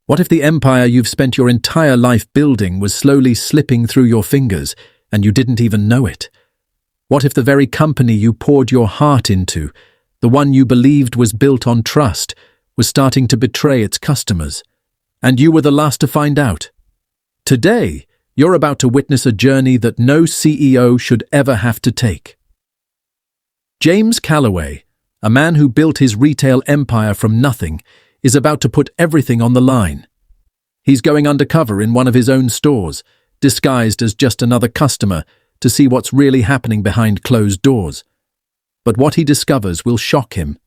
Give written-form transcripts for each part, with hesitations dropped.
What if the empire you've spent your entire life building was slowly slipping through your fingers and you didn't even know it? What if the very company you poured your heart into, the one you believed was built on trust, was starting to betray its customers? And you were the last to find out. Today, you're about to witness a journey that no CEO should ever have to take. James Calloway, a man who built his retail empire from nothing, is about to put everything on the line. He's going undercover in one of his own stores, disguised as just another customer, to see what's really happening behind closed doors. But what he discovers will shock him,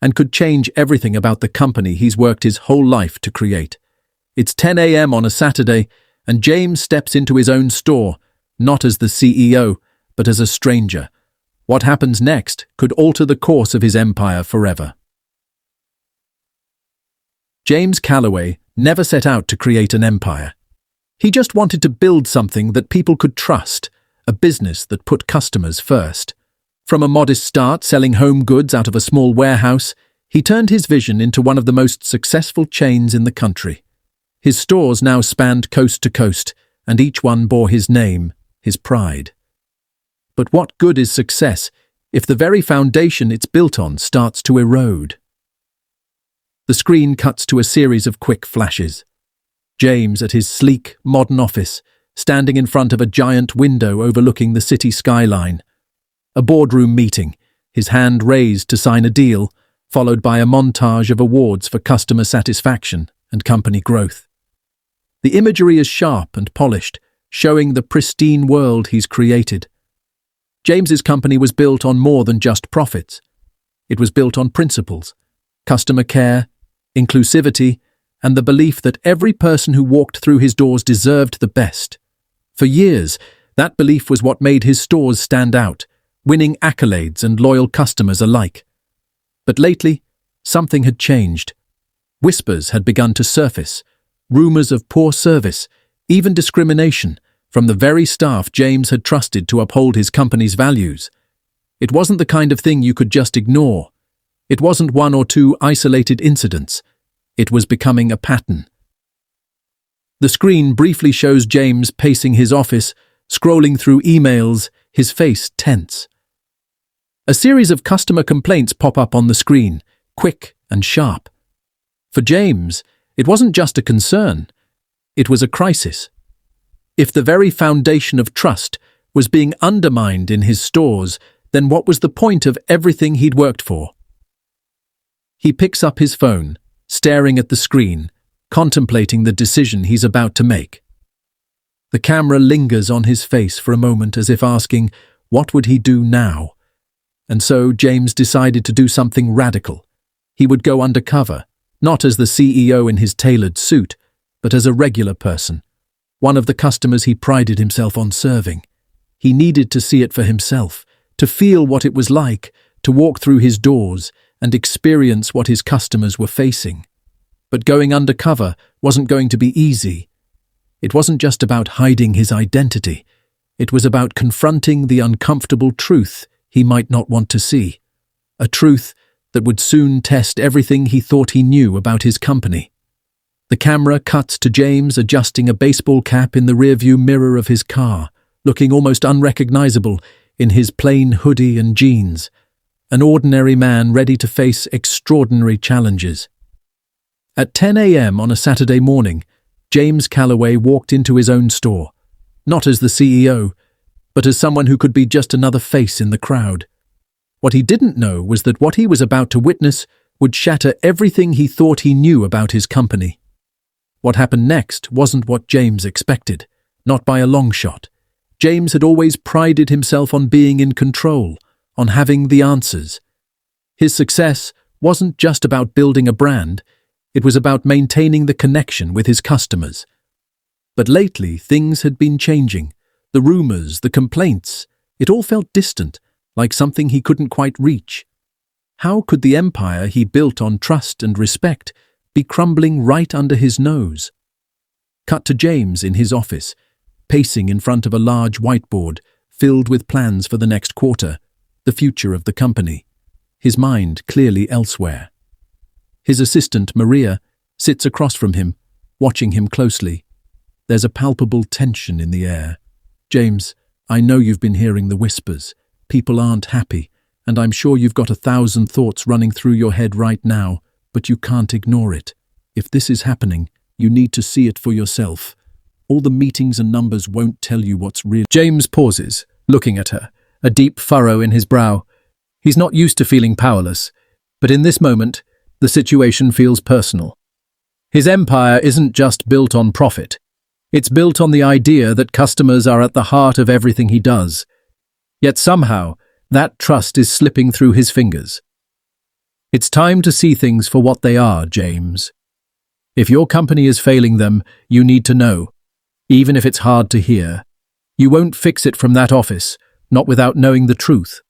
and could change everything about the company he's worked his whole life to create. It's 10 a.m. on a Saturday, and James steps into his own store, not as the CEO, but as a stranger. What happens next could alter the course of his empire forever. James Calloway never set out to create an empire. He just wanted to build something that people could trust, a business that put customers first. From a modest start selling home goods out of a small warehouse, he turned his vision into one of the most successful chains in the country. His stores now spanned coast to coast, and each one bore his name, his pride. But what good is success if the very foundation it's built on starts to erode? The screen cuts to a series of quick flashes. James at his sleek, modern office, standing in front of a giant window overlooking the city skyline. A boardroom meeting, his hand raised to sign a deal, followed by a montage of awards for customer satisfaction and company growth. The imagery is sharp and polished, showing the pristine world he's created. James's company was built on more than just profits. It was built on principles, customer care, inclusivity, and the belief that every person who walked through his doors deserved the best. For years, that belief was what made his stores stand out, winning accolades and loyal customers alike. But lately, something had changed. Whispers had begun to surface, rumors of poor service, even discrimination, from the very staff James had trusted to uphold his company's values. It wasn't the kind of thing you could just ignore. It wasn't one or two isolated incidents. It was becoming a pattern. The screen briefly shows James pacing his office, scrolling through emails, his face tense. A series of customer complaints pop up on the screen, quick and sharp. For James, it wasn't just a concern. It was a crisis. If the very foundation of trust was being undermined in his stores, then what was the point of everything he'd worked for? He picks up his phone, staring at the screen, contemplating the decision he's about to make. The camera lingers on his face for a moment as if asking, what would he do now? And so James decided to do something radical. He would go undercover, not as the CEO in his tailored suit, but as a regular person, one of the customers he prided himself on serving. He needed to see it for himself, to feel what it was like, to walk through his doors and experience what his customers were facing. But going undercover wasn't going to be easy. It wasn't just about hiding his identity. It was about confronting the uncomfortable truth he might not want to see, a truth that would soon test everything he thought he knew about his company. The camera cuts to James adjusting a baseball cap in the rearview mirror of his car, looking almost unrecognizable in his plain hoodie and jeans, an ordinary man ready to face extraordinary challenges. At 10 a.m. on a Saturday morning, James Calloway walked into his own store, not as the CEO, but as someone who could be just another face in the crowd. What he didn't know was that what he was about to witness would shatter everything he thought he knew about his company. What happened next wasn't what James expected, not by a long shot. James had always prided himself on being in control, on having the answers. His success wasn't just about building a brand, it was about maintaining the connection with his customers. But lately, things had been changing. The rumors, the complaints, it all felt distant, like something he couldn't quite reach. How could the empire he built on trust and respect be crumbling right under his nose? Cut to James in his office, pacing in front of a large whiteboard filled with plans for the next quarter, the future of the company, his mind clearly elsewhere. His assistant, Maria, sits across from him, watching him closely. There's a palpable tension in the air. James, I know you've been hearing the whispers. People aren't happy, and I'm sure you've got 1,000 thoughts running through your head right now, but you can't ignore it. If this is happening, you need to see it for yourself. All the meetings and numbers won't tell you what's real. James pauses, looking at her, a deep furrow in his brow. He's not used to feeling powerless, but in this moment, the situation feels personal. His empire isn't just built on profit. It's built on the idea that customers are at the heart of everything he does. Yet somehow, that trust is slipping through his fingers. It's time to see things for what they are, James. If your company is failing them, you need to know, even if it's hard to hear. You won't fix it from that office, not without knowing the truth.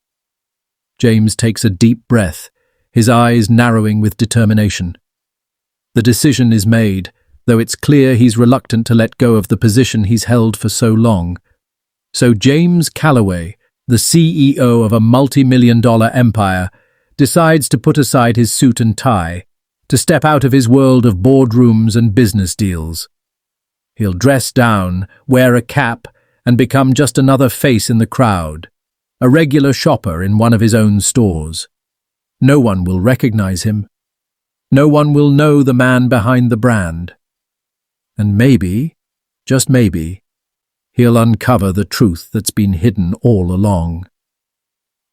James takes a deep breath, his eyes narrowing with determination. The decision is made, though it's clear he's reluctant to let go of the position he's held for so long. So James Calloway, the CEO of a multi-million-dollar empire, decides to put aside his suit and tie, to step out of his world of boardrooms and business deals. He'll dress down, wear a cap, and become just another face in the crowd, a regular shopper in one of his own stores. No one will recognize him. No one will know the man behind the brand. And maybe, just maybe, he'll uncover the truth that's been hidden all along.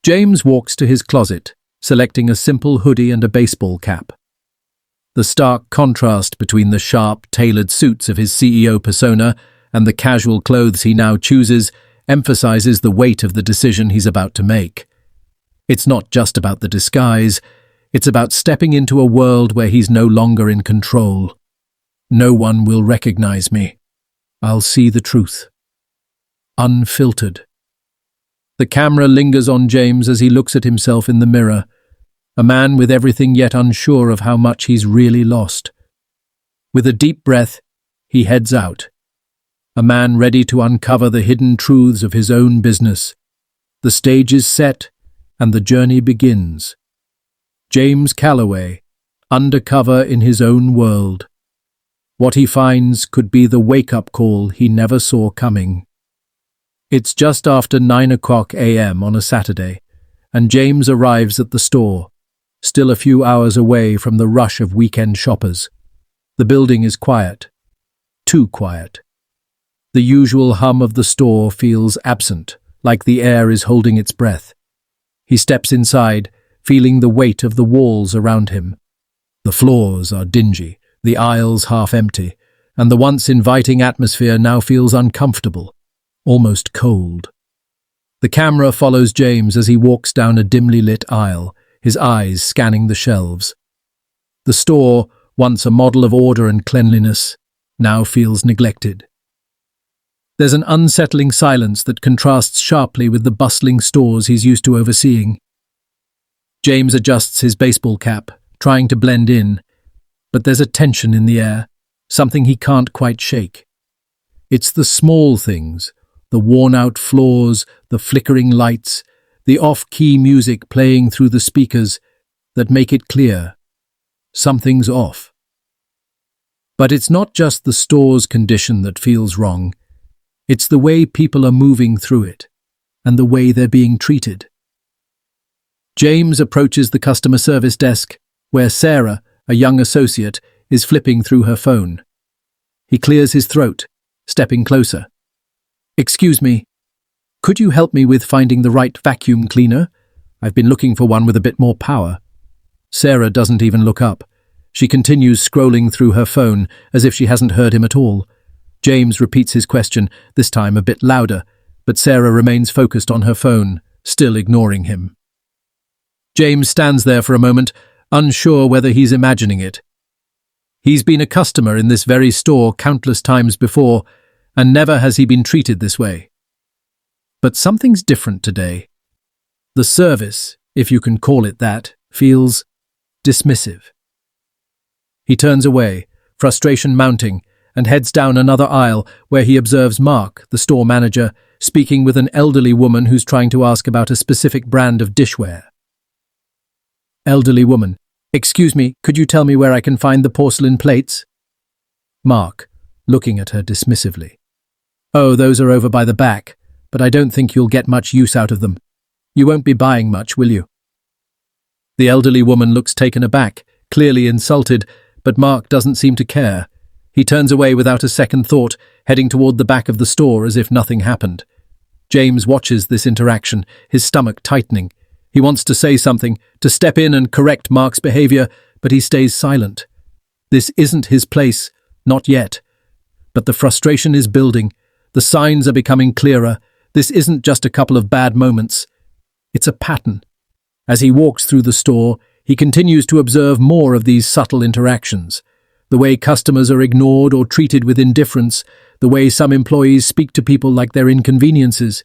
James walks to his closet, selecting a simple hoodie and a baseball cap. The stark contrast between the sharp, tailored suits of his CEO persona and the casual clothes he now chooses emphasizes the weight of the decision he's about to make. It's not just about the disguise, it's about stepping into a world where he's no longer in control. No one will recognize me. I'll see the truth. Unfiltered. The camera lingers on James as he looks at himself in the mirror, a man with everything yet unsure of how much he's really lost. With a deep breath, he heads out. A man ready to uncover the hidden truths of his own business. The stage is set, and the journey begins. James Calloway, undercover in his own world. What he finds could be the wake-up call he never saw coming. It's just after 9:00 a.m. on a Saturday, and James arrives at the store, still a few hours away from the rush of weekend shoppers. The building is quiet. Too quiet. The usual hum of the store feels absent, like the air is holding its breath. He steps inside, feeling the weight of the walls around him. The floors are dingy, the aisles half empty, and the once inviting atmosphere now feels uncomfortable, almost cold. The camera follows James as he walks down a dimly lit aisle, his eyes scanning the shelves. The store, once a model of order and cleanliness, now feels neglected. There's an unsettling silence that contrasts sharply with the bustling stores he's used to overseeing. James adjusts his baseball cap, trying to blend in, but there's a tension in the air, something he can't quite shake. It's the small things, the worn-out floors, the flickering lights, the off-key music playing through the speakers that make it clear. Something's off. But it's not just the store's condition that feels wrong. It's the way people are moving through it, and the way they're being treated. James approaches the customer service desk, where Sarah, a young associate, is flipping through her phone. He clears his throat, stepping closer. "Excuse me, could you help me with finding the right vacuum cleaner? I've been looking for one with a bit more power." Sarah doesn't even look up. She continues scrolling through her phone as if she hasn't heard him at all. James repeats his question, this time a bit louder, but Sarah remains focused on her phone, still ignoring him. James stands there for a moment, unsure whether he's imagining it. He's been a customer in this very store countless times before, and never has he been treated this way. But something's different today. The service, if you can call it that, feels dismissive. He turns away, frustration mounting, and heads down another aisle where he observes Mark, the store manager, speaking with an elderly woman who's trying to ask about a specific brand of dishware. Elderly woman: "Excuse me, could you tell me where I can find the porcelain plates?" Mark, looking at her dismissively. "Oh, those are over by the back, but I don't think you'll get much use out of them. You won't be buying much, will you?" The elderly woman looks taken aback, clearly insulted, but Mark doesn't seem to care. He turns away without a second thought, heading toward the back of the store as if nothing happened. James watches this interaction, his stomach tightening. He wants to say something, to step in and correct Mark's behavior, but he stays silent. This isn't his place, not yet. But the frustration is building. The signs are becoming clearer. This isn't just a couple of bad moments. It's a pattern. As he walks through the store, he continues to observe more of these subtle interactions. The way customers are ignored or treated with indifference, the way some employees speak to people like they're inconveniences.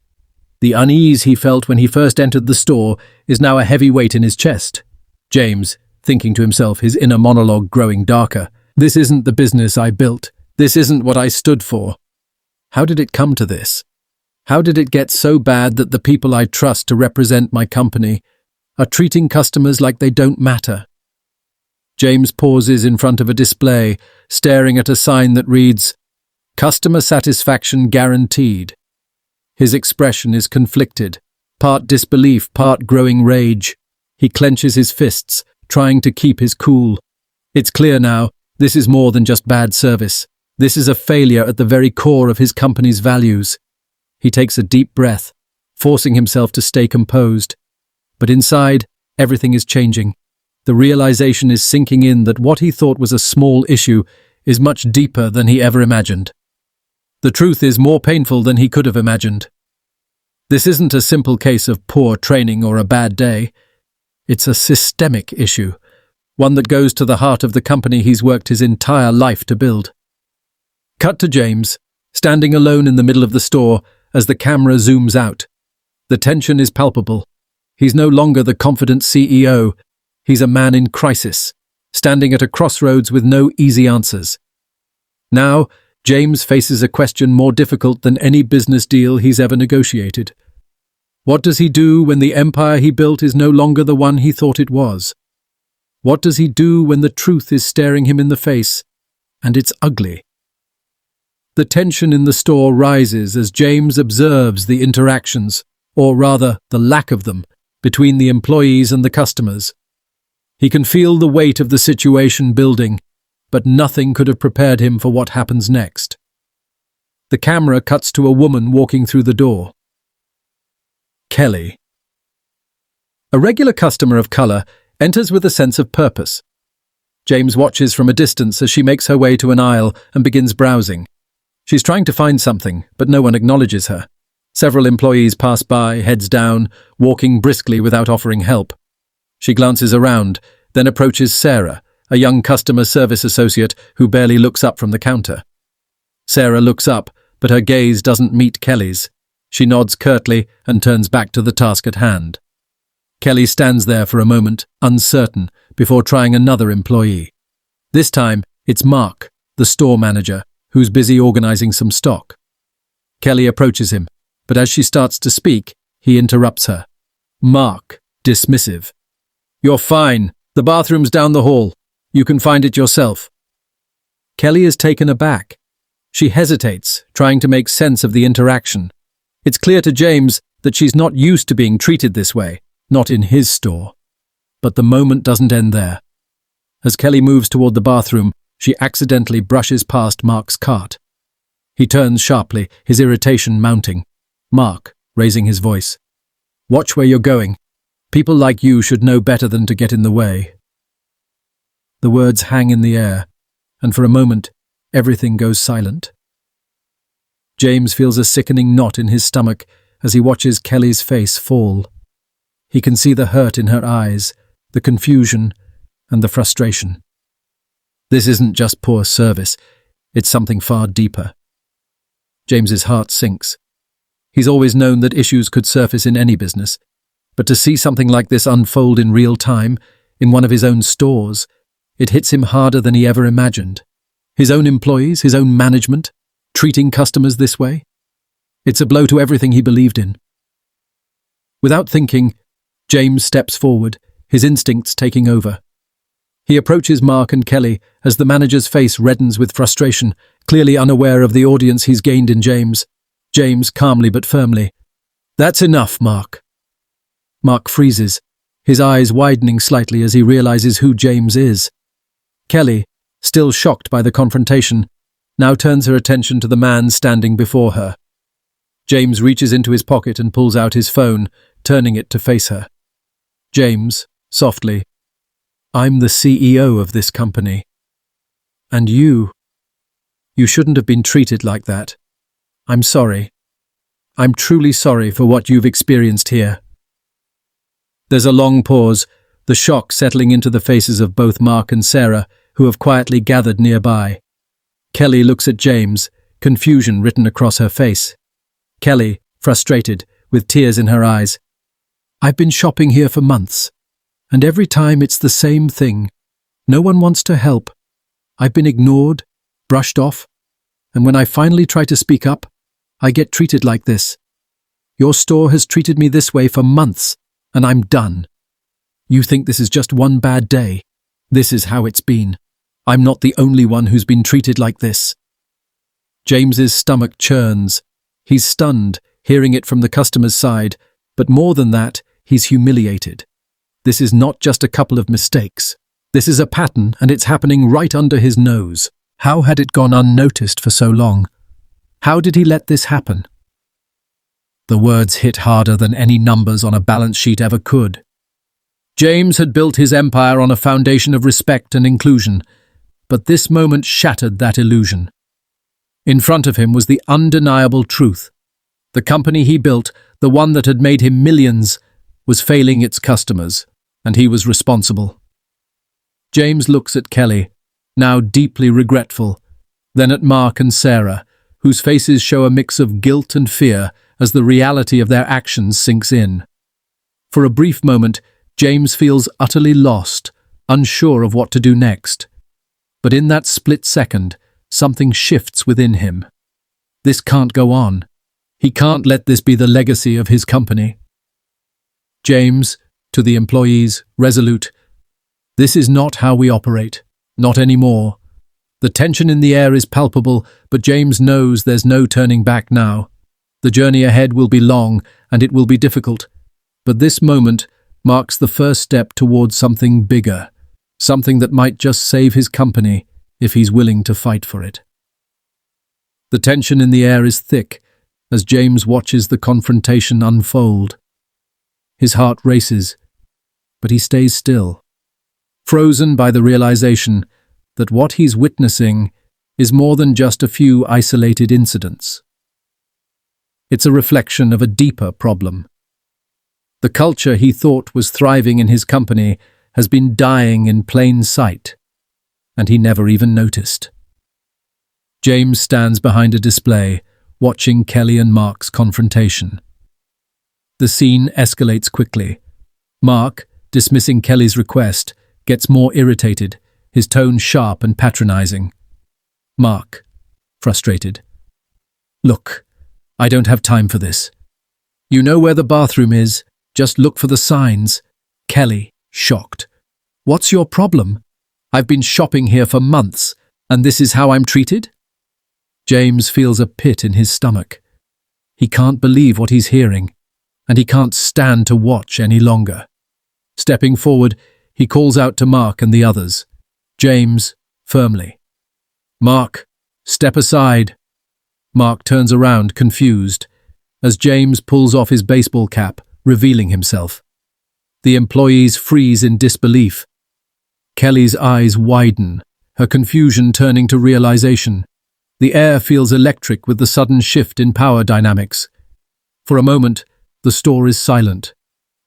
The unease he felt when he first entered the store is now a heavy weight in his chest. James, thinking to himself, his inner monologue growing darker. This isn't the business I built. This isn't what I stood for. How did it come to this? How did it get so bad that the people I trust to represent my company are treating customers like they don't matter? James pauses in front of a display, staring at a sign that reads, "Customer satisfaction guaranteed." His expression is conflicted, part disbelief, part growing rage. He clenches his fists, trying to keep his cool. It's clear now, this is more than just bad service. This is a failure at the very core of his company's values. He takes a deep breath, forcing himself to stay composed. But inside, everything is changing. The realization is sinking in that what he thought was a small issue is much deeper than he ever imagined. The truth is more painful than he could have imagined. This isn't a simple case of poor training or a bad day. It's a systemic issue, one that goes to the heart of the company he's worked his entire life to build. Cut to James, standing alone in the middle of the store as the camera zooms out. The tension is palpable. He's no longer the confident CEO. He's a man in crisis, standing at a crossroads with no easy answers. Now, James faces a question more difficult than any business deal he's ever negotiated. What does he do when the empire he built is no longer the one he thought it was? What does he do when the truth is staring him in the face, and it's ugly? The tension in the store rises as James observes the interactions, or rather the lack of them, between the employees and the customers. He can feel the weight of the situation building, but nothing could have prepared him for what happens next. The camera cuts to a woman walking through the door. Kelly. A regular customer of colour enters with a sense of purpose. James watches from a distance as she makes her way to an aisle and begins browsing. She's trying to find something, but no one acknowledges her. Several employees pass by, heads down, walking briskly without offering help. She glances around, then approaches Sarah, a young customer service associate who barely looks up from the counter. Sarah looks up, but her gaze doesn't meet Kelly's. She nods curtly and turns back to the task at hand. Kelly stands there for a moment, uncertain, before trying another employee. This time, it's Mark, the store manager, who's busy organizing some stock. Kelly approaches him, but as she starts to speak, he interrupts her. Mark, dismissive. "You're fine. The bathroom's down the hall. You can find it yourself." Kelly is taken aback. She hesitates, trying to make sense of the interaction. It's clear to James that she's not used to being treated this way, not in his store. But the moment doesn't end there. As Kelly moves toward the bathroom, she accidentally brushes past Mark's cart. He turns sharply, his irritation mounting. Mark, raising his voice. "Watch where you're going. People like you should know better than to get in the way." The words hang in the air, and for a moment, everything goes silent. James feels a sickening knot in his stomach as he watches Kelly's face fall. He can see the hurt in her eyes, the confusion, and the frustration. This isn't just poor service, it's something far deeper. James's heart sinks. He's always known that issues could surface in any business, but to see something like this unfold in real time, in one of his own stores, it hits him harder than he ever imagined. His own employees, his own management, treating customers this way. It's a blow to everything he believed in. Without thinking, James steps forward, his instincts taking over. He approaches Mark and Kelly as the manager's face reddens with frustration, clearly unaware of the audience he's gained in James. James, calmly but firmly. "That's enough, Mark." Mark freezes, his eyes widening slightly as he realizes who James is. Kelly, still shocked by the confrontation, now turns her attention to the man standing before her. James reaches into his pocket and pulls out his phone, turning it to face her. James, softly, "I'm the CEO of this company. And you shouldn't have been treated like that. I'm sorry. I'm truly sorry for what you've experienced here." There's a long pause, the shock settling into the faces of both Mark and Sarah, who have quietly gathered nearby. Kelly looks at James, confusion written across her face. Kelly, frustrated, with tears in her eyes. "I've been shopping here for months, and every time it's the same thing. No one wants to help. I've been ignored, brushed off, and when I finally try to speak up, I get treated like this. Your store has treated me this way for months, and I'm done. You think this is just one bad day? This is how it's been. I'm not the only one who's been treated like this." James's stomach churns. He's stunned, hearing it from the customer's side, but more than that, he's humiliated. This is not just a couple of mistakes. This is a pattern, and it's happening right under his nose. How had it gone unnoticed for so long? How did he let this happen? The words hit harder than any numbers on a balance sheet ever could. James had built his empire on a foundation of respect and inclusion, but this moment shattered that illusion. In front of him was the undeniable truth. The company he built, the one that had made him millions, was failing its customers, and he was responsible. James looks at Kelly, now deeply regretful, then at Mark and Sarah, whose faces show a mix of guilt and fear as the reality of their actions sinks in. For a brief moment, James feels utterly lost, unsure of what to do next. But in that split second, something shifts within him. This can't go on. He can't let this be the legacy of his company. James, to the employees, resolute, "This is not how we operate. Not anymore." The tension in the air is palpable, but James knows there's no turning back now. The journey ahead will be long, and it will be difficult. But this moment marks the first step towards something bigger, something that might just save his company if he's willing to fight for it. The tension in the air is thick as James watches the confrontation unfold. His heart races, but he stays still, frozen by the realization that what he's witnessing is more than just a few isolated incidents. It's a reflection of a deeper problem. The culture he thought was thriving in his company has been dying in plain sight, and he never even noticed. James stands behind a display, watching Kelly and Mark's confrontation. The scene escalates quickly. Mark, dismissing Kelly's request, gets more irritated, his tone sharp and patronizing. Mark, frustrated, "Look, I don't have time for this. You know where the bathroom is, just look for the signs." Kelly, shocked, "What's your problem? I've been shopping here for months, and this is how I'm treated?" James feels a pit in his stomach. He can't believe what he's hearing, and he can't stand to watch any longer. Stepping forward, he calls out to Mark and the others. James, firmly, "Mark, step aside." Mark turns around, confused, as James pulls off his baseball cap, revealing himself. The employees freeze in disbelief. Kelly's eyes widen, her confusion turning to realization. The air feels electric with the sudden shift in power dynamics. For a moment, the store is silent.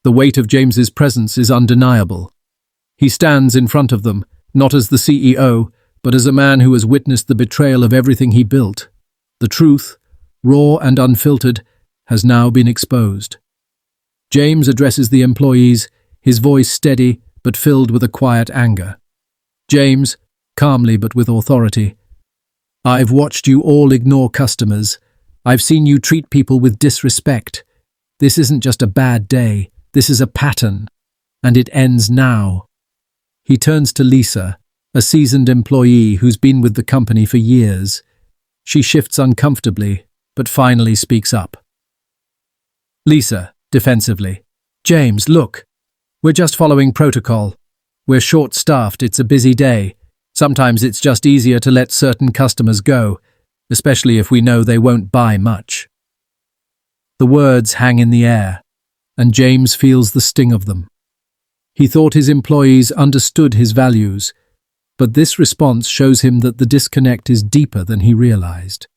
The weight of James's presence is undeniable. He stands in front of them, not as the CEO, but as a man who has witnessed the betrayal of everything he built. The truth, raw and unfiltered, has now been exposed. James addresses the employees, his voice steady but filled with a quiet anger. James, calmly but with authority, "I've watched you all ignore customers. I've seen you treat people with disrespect. This isn't just a bad day, this is a pattern, and it ends now." He turns to Lisa, a seasoned employee who's been with the company for years. She shifts uncomfortably, but finally speaks up. Lisa, defensively. James, look. We're just following protocol. We're short-staffed, it's a busy day. Sometimes it's just easier to let certain customers go, especially if we know they won't buy much. The words hang in the air, and James feels the sting of them. He thought his employees understood his values, but this response shows him that the disconnect is deeper than he realized.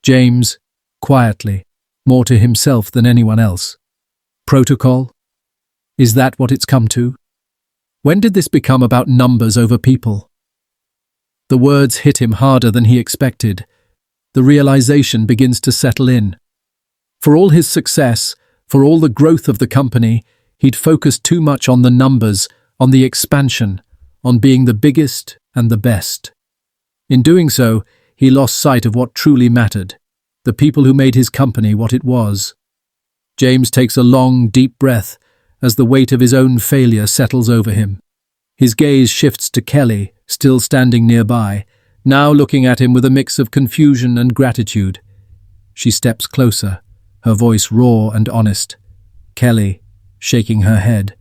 James, quietly, more to himself than anyone else. Protocol? Is that what it's come to? When did this become about numbers over people? The words hit him harder than he expected. The realization begins to settle in. For all his success, for all the growth of the company, he'd focused too much on the numbers, on the expansion, on being the biggest and the best. In doing so, he lost sight of what truly mattered, the people who made his company what it was. James takes a long, deep breath as the weight of his own failure settles over him. His gaze shifts to Kelly, still standing nearby, now looking at him with a mix of confusion and gratitude. She steps closer, her voice raw and honest. Kelly, shaking her head.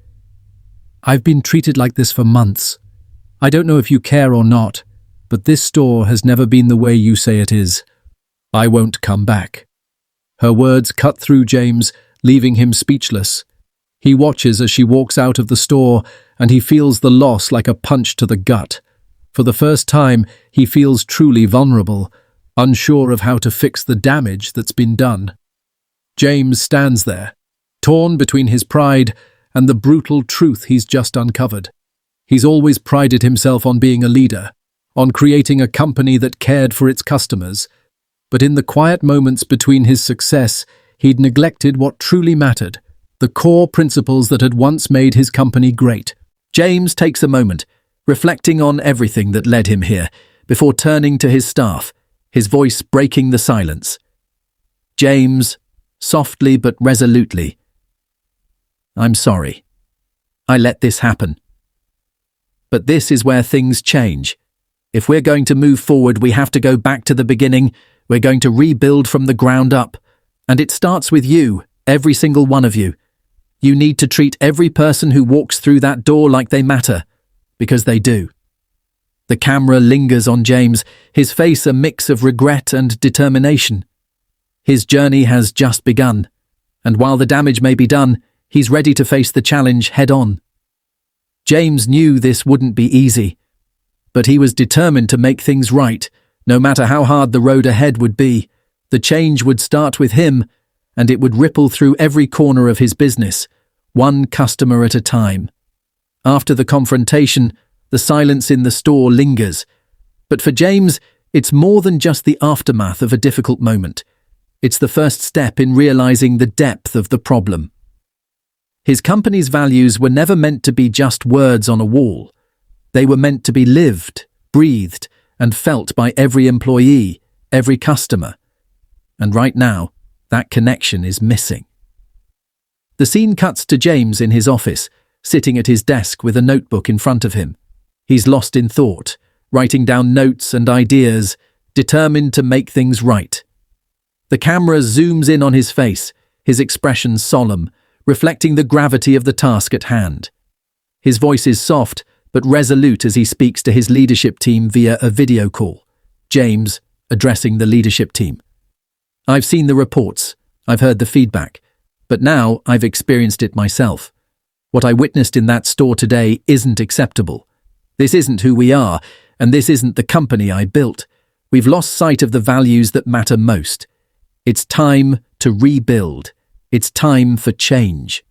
I've been treated like this for months. I don't know if you care or not, but this store has never been the way you say it is. I won't come back. Her words cut through James, leaving him speechless. He watches as she walks out of the store, and he feels the loss like a punch to the gut. For the first time, he feels truly vulnerable, unsure of how to fix the damage that's been done. James stands there, torn between his pride and the brutal truth he's just uncovered. He's always prided himself on being a leader, on creating a company that cared for its customers. But in the quiet moments between his success, he'd neglected what truly mattered, the core principles that had once made his company great. James takes a moment, reflecting on everything that led him here, before turning to his staff, his voice breaking the silence. James, softly but resolutely. I'm sorry. I let this happen. But this is where things change. If we're going to move forward, we have to go back to the beginning. We're going to rebuild from the ground up. And it starts with you, every single one of you. You need to treat every person who walks through that door like they matter, because they do. The camera lingers on James, his face a mix of regret and determination. His journey has just begun, and while the damage may be done, he's ready to face the challenge head-on. James knew this wouldn't be easy, but he was determined to make things right, no matter how hard the road ahead would be. The change would start with him, and it would ripple through every corner of his business, one customer at a time. After the confrontation, the silence in the store lingers. But for James, it's more than just the aftermath of a difficult moment. It's the first step in realizing the depth of the problem. His company's values were never meant to be just words on a wall. They were meant to be lived, breathed, and felt by every employee, every customer. And right now, that connection is missing. The scene cuts to James in his office, sitting at his desk with a notebook in front of him. He's lost in thought, writing down notes and ideas, determined to make things right. The camera zooms in on his face, his expression solemn, reflecting the gravity of the task at hand. His voice is soft, but resolute as he speaks to his leadership team via a video call. James, addressing the leadership team. I've seen the reports, I've heard the feedback, but now I've experienced it myself. What I witnessed in that store today isn't acceptable. This isn't who we are, and this isn't the company I built. We've lost sight of the values that matter most. It's time to rebuild. It's time for change.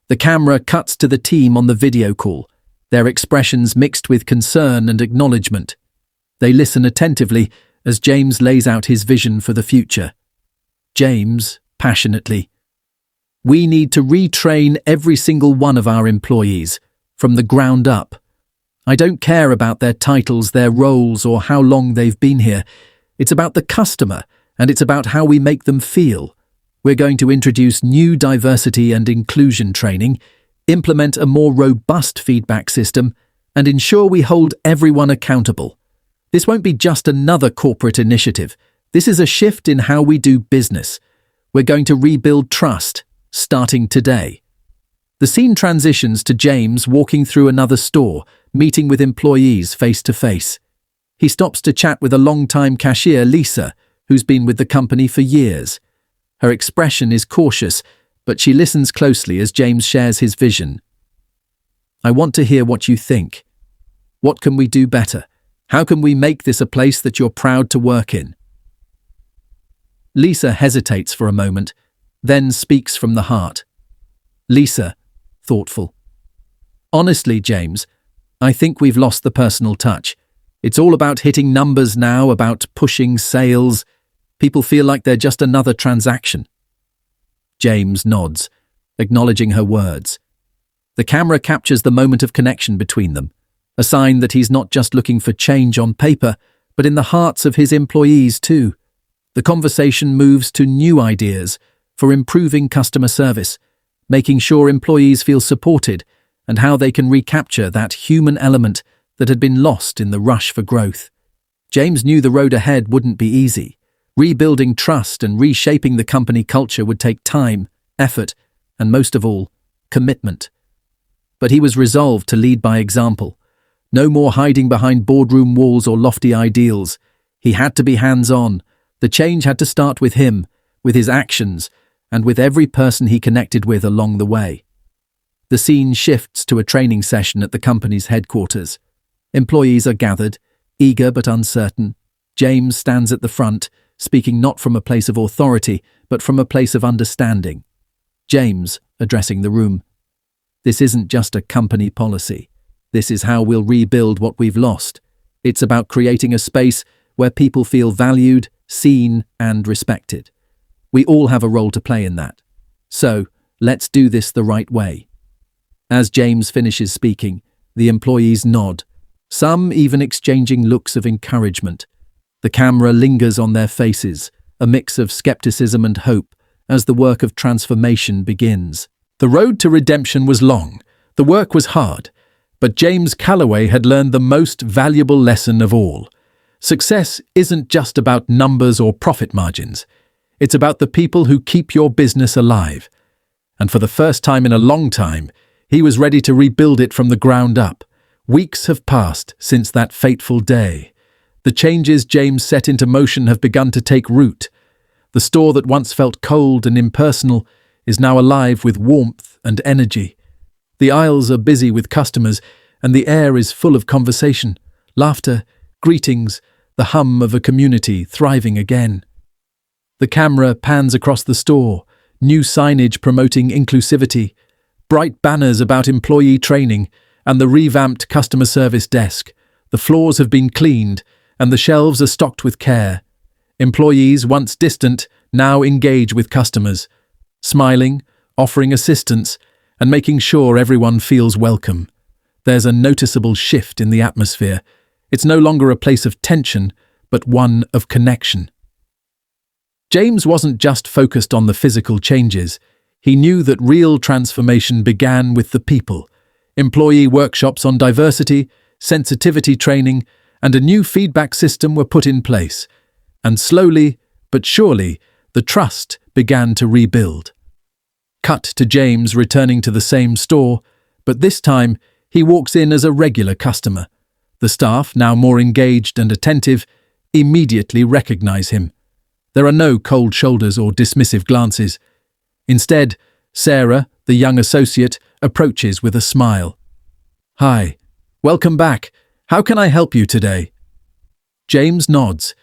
The camera cuts to the team on the video call, their expressions mixed with concern and acknowledgement. They listen attentively as James lays out his vision for the future. James, passionately. We need to retrain every single one of our employees, from the ground up. I don't care about their titles, their roles, or how long they've been here. It's about the customer, and it's about how we make them feel. We're going to introduce new diversity and inclusion training, implement a more robust feedback system, and ensure we hold everyone accountable. This won't be just another corporate initiative. This is a shift in how we do business. We're going to rebuild trust, starting today. The scene transitions to James walking through another store, meeting with employees face to face. He stops to chat with a longtime cashier, Lisa, who's been with the company for years. Her expression is cautious, but she listens closely as James shares his vision. "I want to hear what you think. What can we do better? How can we make this a place that you're proud to work in?" Lisa hesitates for a moment, then speaks from the heart. Lisa, thoughtful. "Honestly, James, I think we've lost the personal touch. It's all about hitting numbers now, about pushing sales. People feel like they're just another transaction." James nods, acknowledging her words. The camera captures the moment of connection between them, a sign that he's not just looking for change on paper, but in the hearts of his employees too. The conversation moves to new ideas for improving customer service, making sure employees feel supported, and how they can recapture that human element that had been lost in the rush for growth. James knew the road ahead wouldn't be easy. Rebuilding trust and reshaping the company culture would take time, effort, and most of all, commitment. But he was resolved to lead by example. No more hiding behind boardroom walls or lofty ideals. He had to be hands-on. The change had to start with him, with his actions, and with every person he connected with along the way. The scene shifts to a training session at the company's headquarters. Employees are gathered, eager but uncertain. James stands at the front, speaking not from a place of authority, but from a place of understanding. James, addressing the room. "This isn't just a company policy. This is how we'll rebuild what we've lost. It's about creating a space where people feel valued, seen, and respected. We all have a role to play in that. So, let's do this the right way." As James finishes speaking, the employees nod, some even exchanging looks of encouragement. The camera lingers on their faces, a mix of skepticism and hope, as the work of transformation begins. The road to redemption was long, the work was hard, but James Calloway had learned the most valuable lesson of all. Success isn't just about numbers or profit margins. It's about the people who keep your business alive. And for the first time in a long time, he was ready to rebuild it from the ground up. Weeks have passed since that fateful day. The changes James set into motion have begun to take root. The store that once felt cold and impersonal is now alive with warmth and energy. The aisles are busy with customers, and the air is full of conversation, laughter, greetings, the hum of a community thriving again. The camera pans across the store, new signage promoting inclusivity, bright banners about employee training, and the revamped customer service desk. The floors have been cleaned, and the shelves are stocked with care. Employees, once distant, now engage with customers, smiling, offering assistance, and making sure everyone feels welcome. There's a noticeable shift in the atmosphere. It's no longer a place of tension, but one of connection. James wasn't just focused on the physical changes. He knew that real transformation began with the people. Employee workshops on diversity, sensitivity training, and a new feedback system were put in place. And slowly, but surely, the trust began to rebuild. Cut to James returning to the same store, but this time he walks in as a regular customer. The staff, now more engaged and attentive, immediately recognize him. There are no cold shoulders or dismissive glances. Instead, Sarah, the young associate, approaches with a smile. "Hi, welcome back. How can I help you today?" James nods,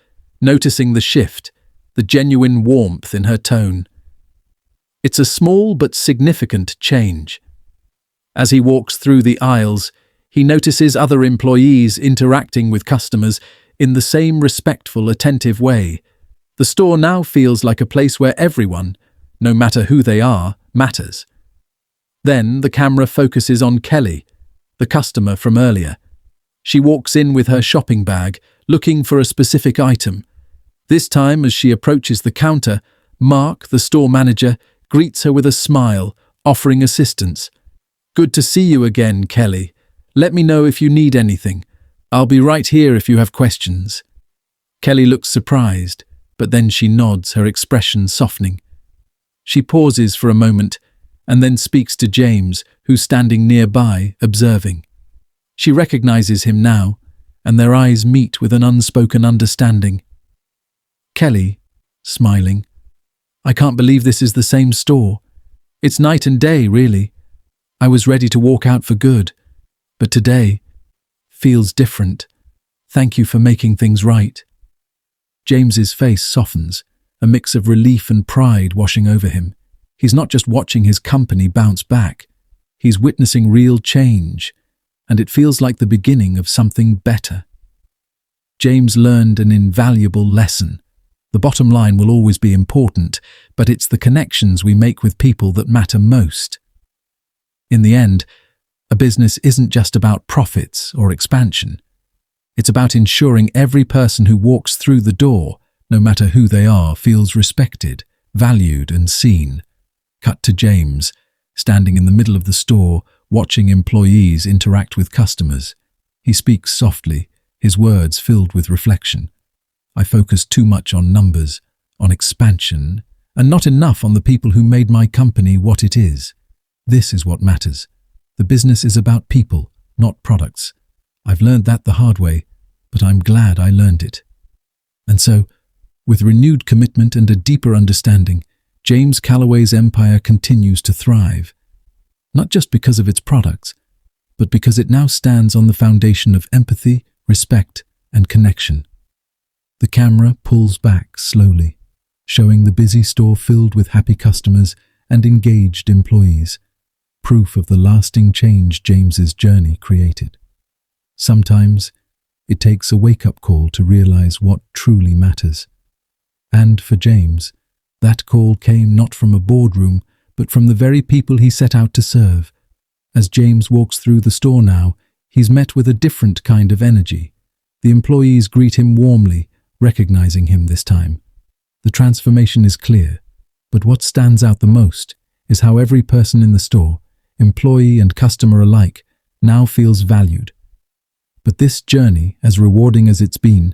noticing the shift, the genuine warmth in her tone. It's a small but significant change. As he walks through the aisles, he notices other employees interacting with customers in the same respectful, attentive way. The store now feels like a place where everyone, no matter who they are, matters. Then the camera focuses on Kelly, the customer from earlier. She walks in with her shopping bag, looking for a specific item. This time, as she approaches the counter, Mark, the store manager, greets her with a smile, offering assistance. Good to see you again, Kelly. Let me know if you need anything. I'll be right here if you have questions. Kelly looks surprised, but then she nods, her expression softening. She pauses for a moment and then speaks to James, who's standing nearby, observing. She recognizes him now, and their eyes meet with an unspoken understanding. Kelly, smiling, I can't believe this is the same store. It's night and day, really. I was ready to walk out for good, but today feels different. Thank you for making things right. James's face softens, a mix of relief and pride washing over him. He's not just watching his company bounce back. He's witnessing real change, and it feels like the beginning of something better. James learned an invaluable lesson. The bottom line will always be important, but it's the connections we make with people that matter most. In the end, a business isn't just about profits or expansion. It's about ensuring every person who walks through the door, no matter who they are, feels respected, valued, and seen. Cut to James, standing in the middle of the store, watching employees interact with customers. He speaks softly, his words filled with reflection. I focus too much on numbers, on expansion, and not enough on the people who made my company what it is. This is what matters. The business is about people, not products. I've learned that the hard way, but I'm glad I learned it. And so, with renewed commitment and a deeper understanding, James Callaway's empire continues to thrive. Not just because of its products, but because it now stands on the foundation of empathy, respect, and connection. The camera pulls back slowly, showing the busy store filled with happy customers and engaged employees. Proof of the lasting change James's journey created. Sometimes, it takes a wake-up call to realize what truly matters. And for James, that call came not from a boardroom, but from the very people he set out to serve. As James walks through the store now, he's met with a different kind of energy. The employees greet him warmly, recognizing him this time. The transformation is clear, but what stands out the most is how every person in the store, employee and customer alike, now feels valued. But this journey, as rewarding as it's been,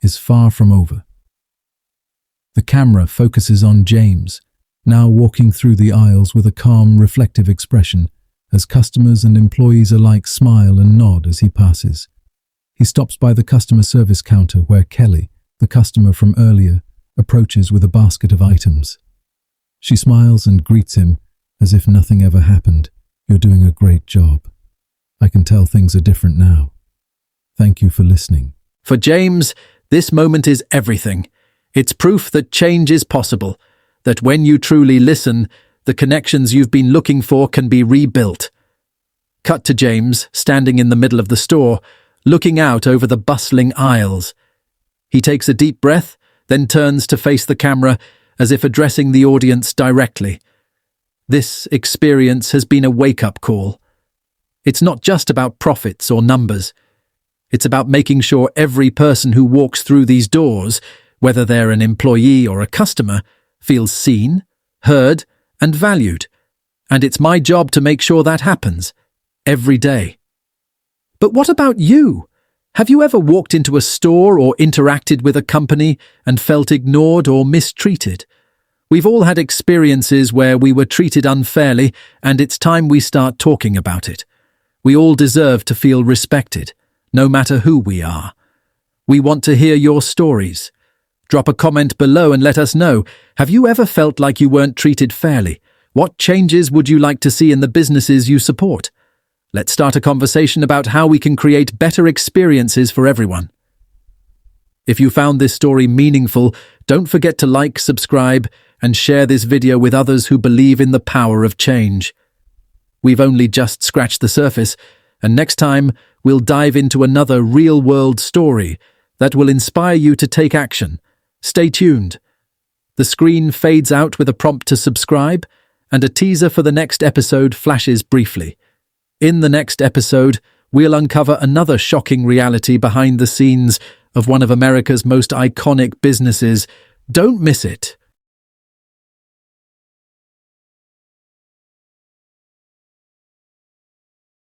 is far from over. The camera focuses on James, now walking through the aisles with a calm, reflective expression, as customers and employees alike smile and nod as he passes. He stops by the customer service counter where Kelly, the customer from earlier, approaches with a basket of items. She smiles and greets him as if nothing ever happened. You're doing a great job. I can tell things are different now. Thank you for listening. For James, this moment is everything. It's proof that change is possible, that when you truly listen, the connections you've been looking for can be rebuilt. Cut to James, standing in the middle of the store, looking out over the bustling aisles. He takes a deep breath, then turns to face the camera as if addressing the audience directly. This experience has been a wake-up call. It's not just about profits or numbers. It's about making sure every person who walks through these doors, whether they're an employee or a customer, feels seen, heard, and valued. And it's my job to make sure that happens, every day. But what about you? Have you ever walked into a store or interacted with a company and felt ignored or mistreated? We've all had experiences where we were treated unfairly, and it's time we start talking about it. We all deserve to feel respected, no matter who we are. We want to hear your stories. Drop a comment below and let us know. Have you ever felt like you weren't treated fairly? What changes would you like to see in the businesses you support? Let's start a conversation about how we can create better experiences for everyone. If you found this story meaningful, don't forget to like, subscribe, and share this video with others who believe in the power of change. We've only just scratched the surface, and next time we'll dive into another real-world story that will inspire you to take action. Stay tuned. The screen fades out with a prompt to subscribe, and a teaser for the next episode flashes briefly. In the next episode, we'll uncover another shocking reality behind the scenes of one of America's most iconic businesses. Don't miss it.